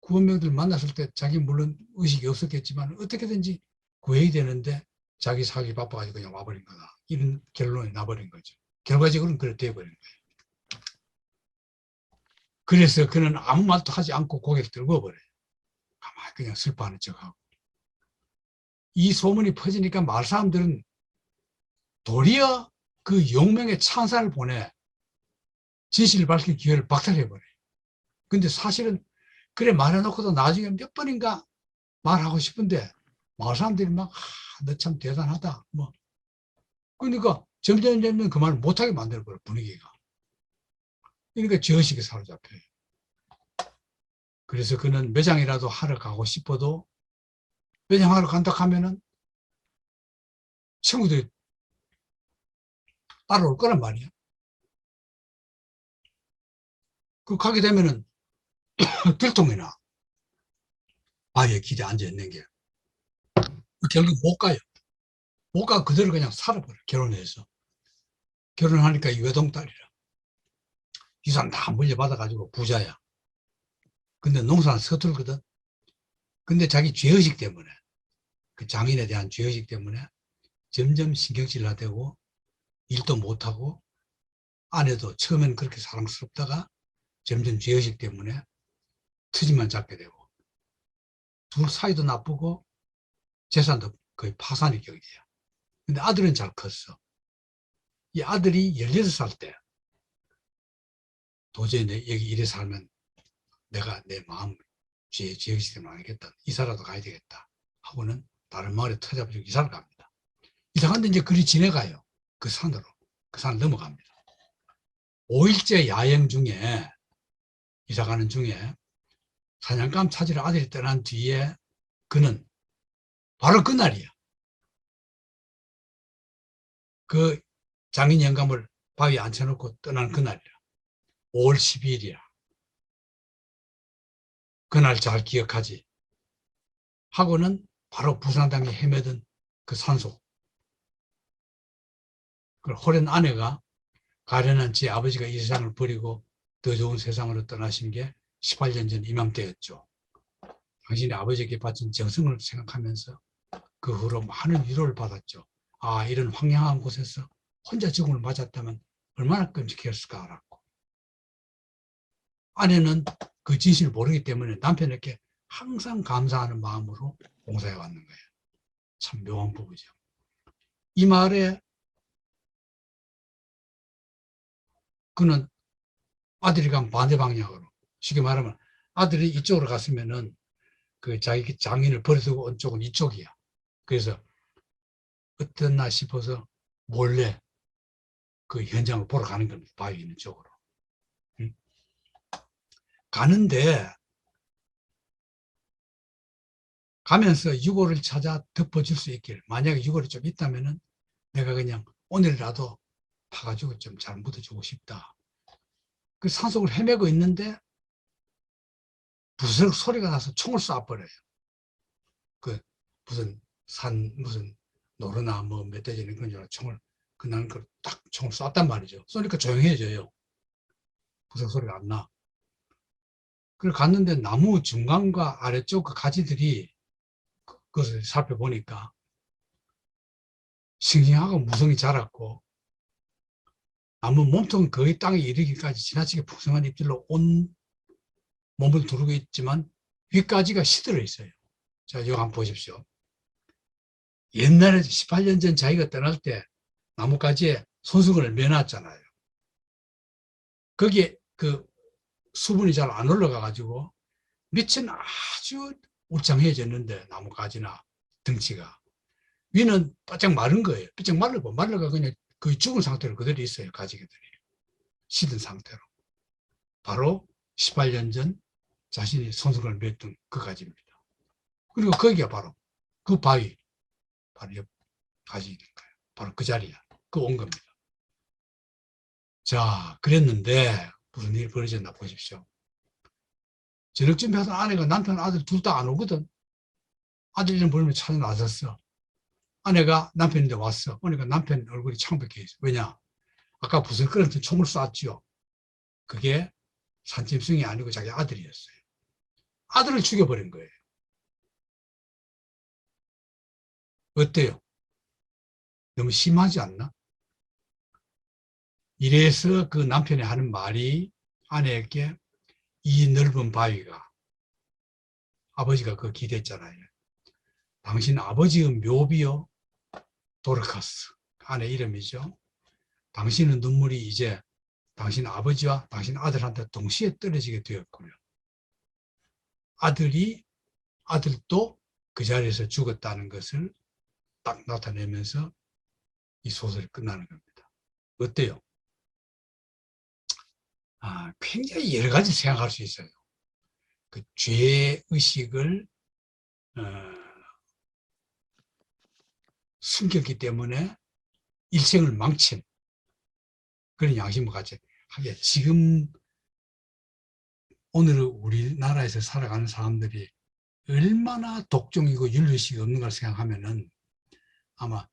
구원명들 만났을 때 자기 물론 의식이 없었겠지만 어떻게든지 구해야 되는데 자기 살기 바빠가지고 그냥 와버린 거다. 이런 결론이 나버린 거죠. 결과적으로는 그렇게 돼버린 거예요. 그래서 그는 아무 말도 하지 않고 고개를 들고 버려요. 가만히 그냥 슬퍼하는 척하고. 이 소문이 퍼지니까 마을 사람들은 도리어 그 용명의 찬사를 보내 진실을 밝힐 기회를 박탈해버려요. 근데 사실은 그래 말해놓고도 나중에 몇 번인가 말하고 싶은데 마을 사람들이 막 너 참 대단하다 뭐 그러니까 점점 그 말을 못하게 만들어버려 분위기가. 그러니까 저식에 사로잡혀요. 그래서 그는 매장이라도 하러 가고 싶어도 매장하러 간다 하면은 친구들이 따라올 거란 말이야. 그 가게 되면은 들통이나 바위에 길에 앉아있는 게 결국 못 가요. 못 가고 그대로 그냥 살아버려. 결혼해서. 결혼하니까 이 외동딸이라. 이 사람 다 물려받아가지고 부자야. 근데 농사는 서툴거든. 근데 자기 죄의식 때문에 그 장인에 대한 죄의식 때문에 점점 신경질 나대고 일도 못하고 아내도 처음엔 그렇게 사랑스럽다가 점점 죄의식 때문에 트집만 잡게 되고 둘 사이도 나쁘고 재산도 거의 파산의 격이에요. 근데 아들은 잘 컸어. 이 아들이 16살 때 도저히 여기 이래 살면 내가 내 마음 죄의식 때문에 안 하겠다. 이사라도 가야 되겠다. 하고는 다른 마을에 터잡아주고 이사를 갑니다. 이사간데 이제 그리 지내가요. 그 산으로. 그 산을 넘어갑니다. 5일째 야영 중에 이사가는 중에 사냥감 찾으러 아들이 떠난 뒤에 그는 바로 그날이야. 그 장인 영감을 바위에 앉혀놓고 떠난 그날이야. 5월 12일이야. 그날 잘 기억하지. 하고는 바로 부산당에 헤매던 그 산속. 그 호련 아내가 가련한 지 아버지가 이 세상을 버리고 더 좋은 세상으로 떠나신 게 18년 전 이맘때였죠. 당신이 아버지에게 바친 정성을 생각하면서 그 후로 많은 위로를 받았죠. 아, 이런 황량한 곳에서 혼자 죽음을 맞았다면 얼마나 끔찍했을까 알았고. 아내는 그 진실을 모르기 때문에 남편에게 항상 감사하는 마음으로 봉사해 왔는 거예요. 참 묘한 부부죠. 이 말에 그는 아들이 간 반대 방향으로, 쉽게 말하면 아들이 이쪽으로 갔으면은 그 자기 장인을 버려두고 온 쪽은 이쪽이야. 그래서 어떻나 싶어서 몰래 그 현장을 보러 가는 겁니다. 바위 있는 쪽으로. 응? 가는데 가면서 유골을 찾아 덮어줄 수 있길. 만약에 유골이 좀 있다면은 내가 그냥 오늘이라도 파가지고 좀 잘 묻어주고 싶다. 그 산속을 헤매고 있는데 부스럭 소리가 나서 총을 쏴버려요. 그 무슨 노르나 뭐 멧돼지는 그런 줄 알고 총을 그날 딱 총을 쐈단 말이죠. 쏘니까 조용해져요. 부스럭 소리가 안 나. 그걸 갔는데 나무 중간과 아래쪽 그 가지들이 그것을 살펴보니까 싱싱하고 무성이 자랐고 나무 몸통은 거의 땅에 이르기까지 지나치게 풍성한 잎들로 온 몸을 두르고 있지만 윗가지가 시들어 있어요. 자, 이거 한번 보십시오. 옛날에 18년 전 자기가 떠날 때 나뭇가지에 손수건을 매놨잖아요. 거기에 그 수분이 잘 안 올라가가지고 밑은 아주 울창해졌는데 나뭇가지나 덩치가 위는 바짝 마른 거예요. 바짝 말라가 그냥 거의 죽은 상태로 그대로 있어요. 가지들이 시든 상태로. 바로 18년 전 자신이 손수건을 맸던 그 가지입니다. 그리고 거기가 바로 그 바위 바로 옆 가지니까요. 바로 그 자리야. 그 온 겁니다. 자, 그랬는데 무슨 일이 벌어졌나 보십시오. 저녁쯤 해서 아내가 남편 아들 둘 다 안 오거든. 아들 이름 부르면 찾아 나섰어. 아내가 남편인데 왔어. 그러니까 남편 얼굴이 창백해 있어. 왜냐? 아까 부슬 끓였던 총을 쐈지요. 그게 산짐승이 아니고 자기 아들이었어요. 아들을 죽여버린 거예요. 어때요? 너무 심하지 않나? 이래서 그 남편이 하는 말이 아내에게 이 넓은 바위가 아버지가 그 기대했잖아요. 당신 아버지의 묘비요 도르카스 아내 이름이죠. 당신의 눈물이 이제 당신 아버지와 당신 아들한테 동시에 떨어지게 되었군요. 아들도 그 자리에서 죽었다는 것을 딱 나타내면서 이 소설이 끝나는 겁니다. 어때요? 굉장히 여러 가지 생각할 수 있어요. 그 죄의식을 숨겼기 때문에 일생을 망친 그런 양심을 같이 하게 지금 오늘 우리나라에서 살아가는 사람들이 얼마나 독종이고 윤리의식이 없는 걸 생각하면은 아마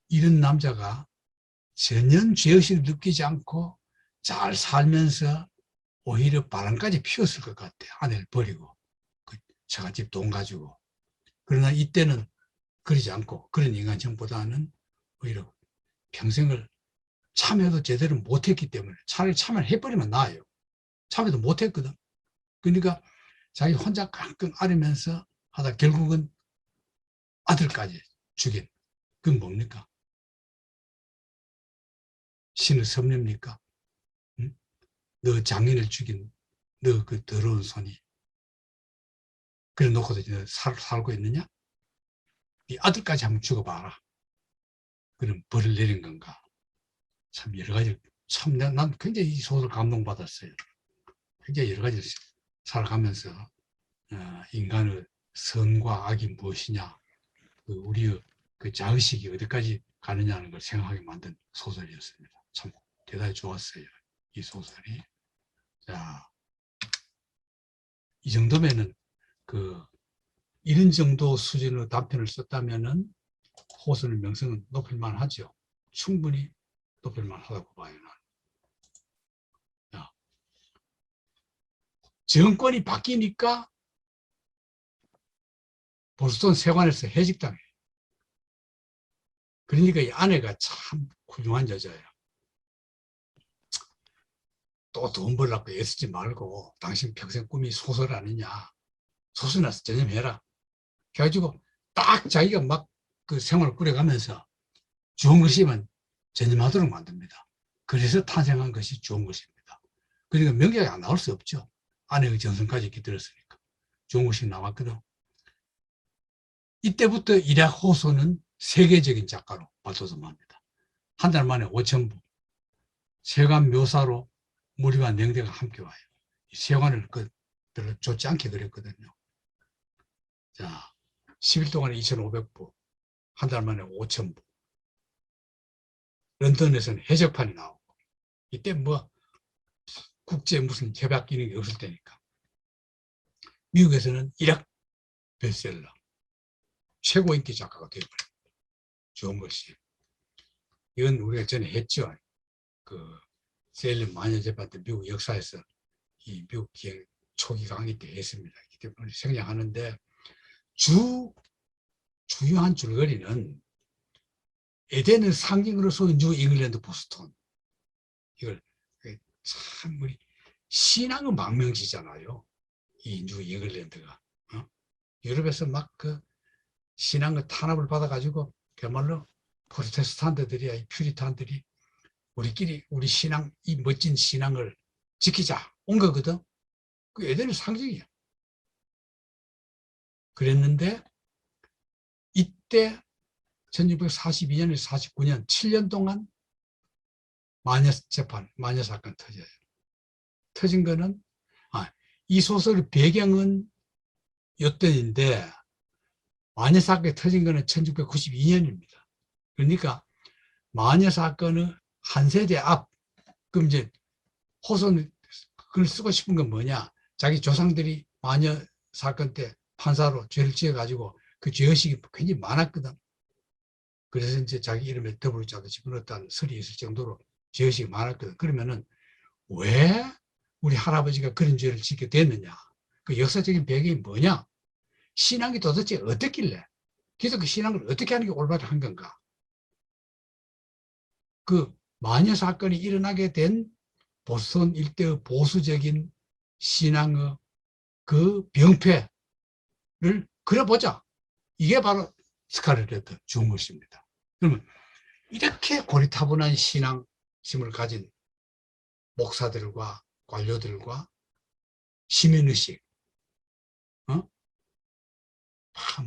이런 남자가 전혀 죄의식을 느끼지 않고 잘 살면서 오히려 바람까지 피웠을 것 같아요. 아내를 버리고 그 처갓집 돈 가지고. 그러나 이때는 그러지 않고 그런 인간성보다는 오히려 평생을 참여도 제대로 못했기 때문에 차라리 참여를 해버리면 나아요. 참여도 못했거든. 그러니까 자기 혼자 깡깡 앓으면서 하다 결국은 아들까지 죽인. 그건 뭡니까? 신의 섭리입니까? 응? 너 장인을 죽인 너 그 더러운 손이 그래 놓고도 살고 있느냐? 네 아들까지 한번 죽어봐라. 그럼 벌을 내린 건가? 참 여러 가지 참 난 굉장히 이 소설 감동받았어요. 굉장히 여러 가지 살아가면서 인간의 선과 악이 무엇이냐, 우리의 그 자의식이 어디까지 가느냐는 걸 생각하게 만든 소설이었습니다. 참 대단히 좋았어요. 이 소설이. 자, 이 정도면은 이런 정도 수준의 단편을 썼다면은 호선의 명성은 높일만 하죠. 충분히 높일만 하다고 봐요. 자, 정권이 바뀌니까 보스턴 세관에서 해직당해요. 그러니까 이 아내가 참 훌륭한 여자예요. 또 돈 벌려고 애쓰지 말고 당신 평생 꿈이 소설 아니냐. 소설이나 전념해라. 그래가지고 딱 자기가 막 그 생활을 꾸려가면서 좋은 것이면 전념하도록 만듭니다. 그래서 탄생한 것이 좋은 것입니다. 그러니까 명작이 안 나올 수 없죠. 아내의 정성까지 깃들었으니까. 좋은 것이 나왔거든. 이때부터 일약 호소는 세계적인 작가로 발돋움합니다. 한 달 만에 5,000부. 세관 묘사로 무리와 냉대가 함께 와요. 세관을 별로 좋지 않게 그렸거든요. 자, 10일 동안에 2,500부. 한 달 만에 5,000부. 런던에서는 해적판이 나오고. 이때 국제 무슨 협약 기능이 없을 때니까. 미국에서는 1억 베스트셀러, 최고 인기 작가가 되어버립니다. 조은걸 씨. 이건 우리가 전에 했죠. 그 세일린 마녀재판 때 미국 역사에서 이 미국 기행 초기 강의 때 했습니다. 이때 생략하는데 주요한 줄거리는 에덴을 상징으로서 뉴 잉글랜드 보스턴. 이걸 참 우리 신앙은 망명지잖아요. 이 뉴 잉글랜드가. 유럽에서 막 그 신앙의 탄압을 받아가지고 그야말로 프로테스탄트들이야, 이 퓨리탄들이 우리끼리 우리 신앙, 이 멋진 신앙을 지키자 온 거거든. 그 에덴의 상징이야. 그랬는데 이때 1642년에서 49년 7년 동안 마녀 재판, 마녀 사건 터져요. 터진 거는 이 소설의 배경은 요때인데 마녀 사건이 터진 거는 1692년입니다. 그러니까 마녀 사건의 한 세대 앞, 그럼 이제 호손 그걸 쓰고 싶은 건 뭐냐? 자기 조상들이 마녀 사건 때 판사로 죄를 지어가지고 그 죄의식이 굉장히 많았거든. 그래서 이제 자기 이름에 더블자도 집어넣었다는 설이 있을 정도로 죄의식이 많았거든. 그러면은 왜 우리 할아버지가 그런 죄를 짓게 됐느냐? 그 역사적인 배경이 뭐냐? 신앙이 도대체 어떻길래? 기독교 신앙을 어떻게 하는 게 올바른 건가? 그 마녀 사건이 일어나게 된 보스턴 일대의 보수적인 신앙의 그 병폐를 그려보자. 이게 바로 스칼렛 레터 주무시입니다. 그러면 이렇게 고리타분한 신앙심을 가진 목사들과 관료들과 시민의식,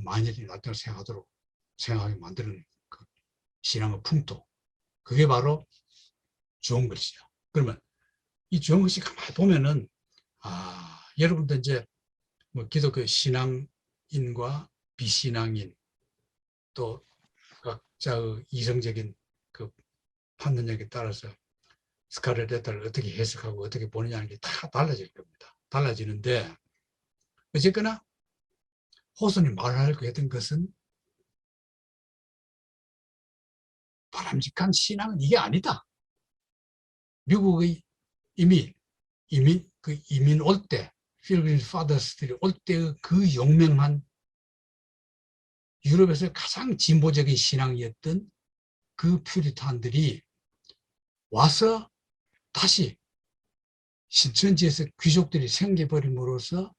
만일이 나타나 생각하게 만드는 그 신앙의 풍토, 그게 바로 주홍글씨야. 그러면 이 주홍글씨 가만히 보면은 여러분들 이제 뭐 기독교 신앙인과 비신앙인 또 각자의 이성적인 그 판단력에 따라서 스칼렛 레터를 어떻게 해석하고 어떻게 보느냐는 게 다 달라질 겁니다. 달라지는데 어쨌거나 호손이 말하려고 했던 것은 바람직한 신앙은 이게 아니다. 미국의 이민 올 때, 필그림 파더스들이 올 때의 그 용맹한 유럽에서 가장 진보적인 신앙이었던 그 퓨리탄들이 와서 다시 신천지에서 귀족들이 생겨버림으로써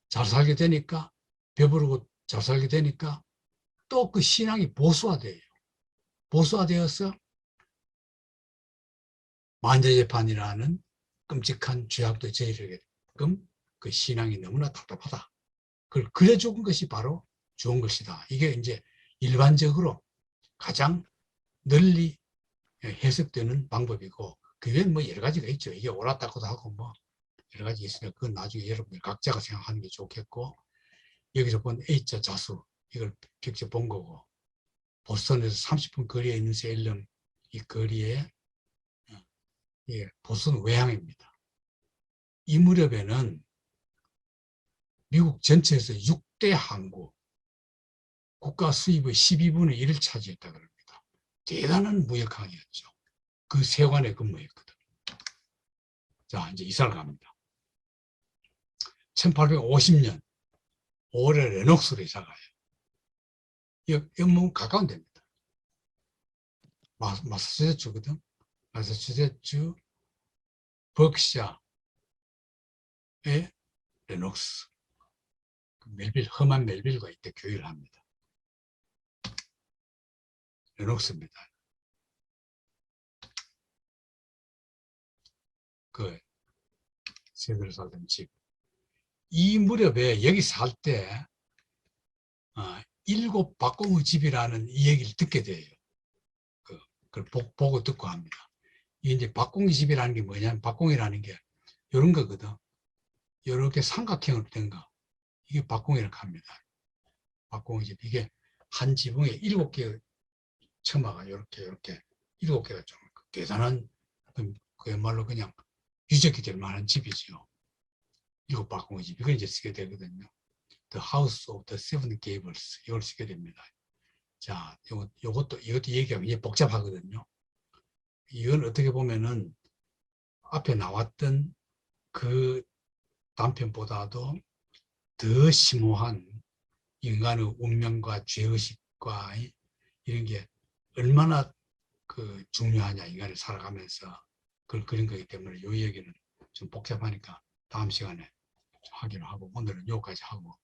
잘 살게 되니까, 배부르고 잘 살게 되니까 또 그 신앙이 보수화돼요. 보수화되어서 만재재판이라는 끔찍한 죄악도 저지르게끔 그 신앙이 너무나 답답하다. 그걸 그려준 것이 바로 좋은 것이다. 이게 이제 일반적으로 가장 널리 해석되는 방법이고, 그게 뭐 여러 가지가 있죠. 이게 옳았다고도 하고 뭐 여러 가지 있으니까 그건 나중에 여러분들 각자가 생각하는 게 좋겠고, 여기서 본 A자 자수 이걸 직접 본 거고, 보스턴에서 30분 거리에 있는 세일럼 이 거리에 보스턴 외향입니다. 이 무렵에는 미국 전체에서 6대 항구, 국가 수입의 12분의 1을 차지했다 그럽니다. 대단한 무역항이었죠. 그 세관에 근무했거든. 자, 이제 이사를 갑니다. 1850년 5월에 레녹스로 이사 가요. 여기 가까운 데입니다. 마사추세츠거든. 마사추세츠 버크샤의 레녹스. 험한 멜빌과 이때 교육을 합니다. 레녹스입니다. 그 세대로 살던 집. 이 무렵에 여기 살 때 일곱 박공의 집이라는 이 얘기를 듣게 돼요. 그걸 보고 듣고 합니다. 이게 이제 박공의 집이라는 게 뭐냐면, 박공이라는 게 이런 거거든. 이렇게 삼각형으로 된 거. 이게 박공이라고 합니다. 박공의 집. 이게 한 지붕에 7개의 처마가 이렇게 7개가 좀 대단한, 그야말로 그냥 유적이 될 만한 집이죠. 이거 바꾼 집. 이걸 이제 쓰게 되거든요. The House of the Seven Gables. 이걸 쓰게 됩니다. 자, 이것도 얘기하면 이게 복잡하거든요. 이건 어떻게 보면은 앞에 나왔던 그 단편보다도 더 심오한 인간의 운명과 죄의식과 이런 게 얼마나 그 중요하냐, 인간이 살아가면서 그걸 그린 거기 때문에 이 얘기는 좀 복잡하니까 다음 시간에 하기로 하고 오늘은 여기까지 하고